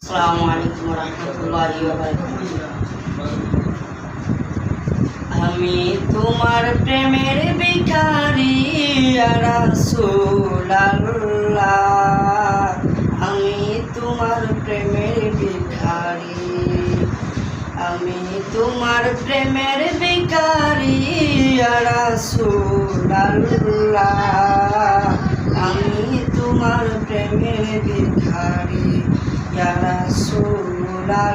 আসসালামু আলাইকুম রহমতুল্লাহি ওয়া বারাকাতুহু। আমি তোমার প্রেমের ভিখারি ইয়া রাসূলুল্লাহ, আমি তোমার প্রেমের ভিখারি, আমি তোমার প্রেমের ভিখারি ইয়া রাসূলুল্লাহ, আমি তোমার প্রেমের ভিখারি ইয়া রাসূলুল্লাহ,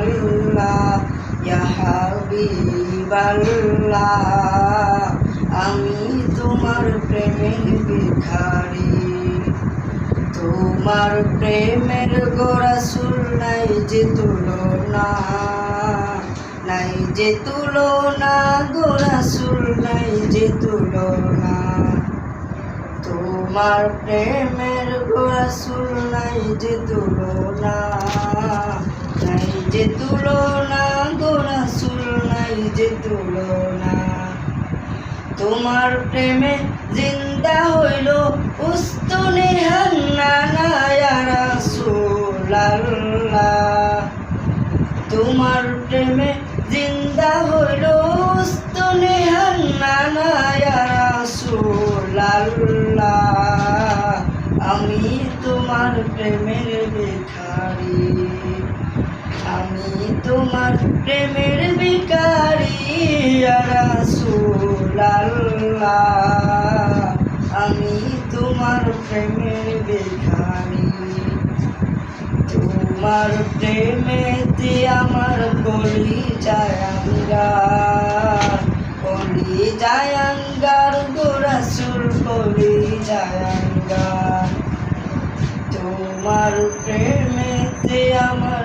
ইয়া হাবিবাল্লাহ, আমি তোমার প্রেমের ভিখারি। তোমার প্রেমের গো রাসূল নাই যে তুলনা, নাই যে তুলনা গো রাসূল, নাই যে তুলনা। তোমার প্রেমের গো রাসূল নাই যে তুলনা, নাই যে তুলনা গো রাসূল, নাই যে তুলনা। তোমার প্রেমে জিন্দা হইল উস্তুনে হান্নানা ইয়া রাসূলুল্লাহ, তোমার প্রেমে জিন্দা হইল উস্তুনে হান্নানা ইয়া রাসূলুল্লাহ, আমি তোমার প্রেমের ভিখারি, আমি তোমার প্রেমের ভিখারি ইয়া রাসূলুল্লাহ, আমি তোমার প্রেমের ভিখারি। তোমার প্রেমেতে আমার কলিজায় আঙ্গার, কলিজায় আঙ্গার গো রাসূল, কলিজায় আঙ্গার। তোমার প্রেমেতে আমার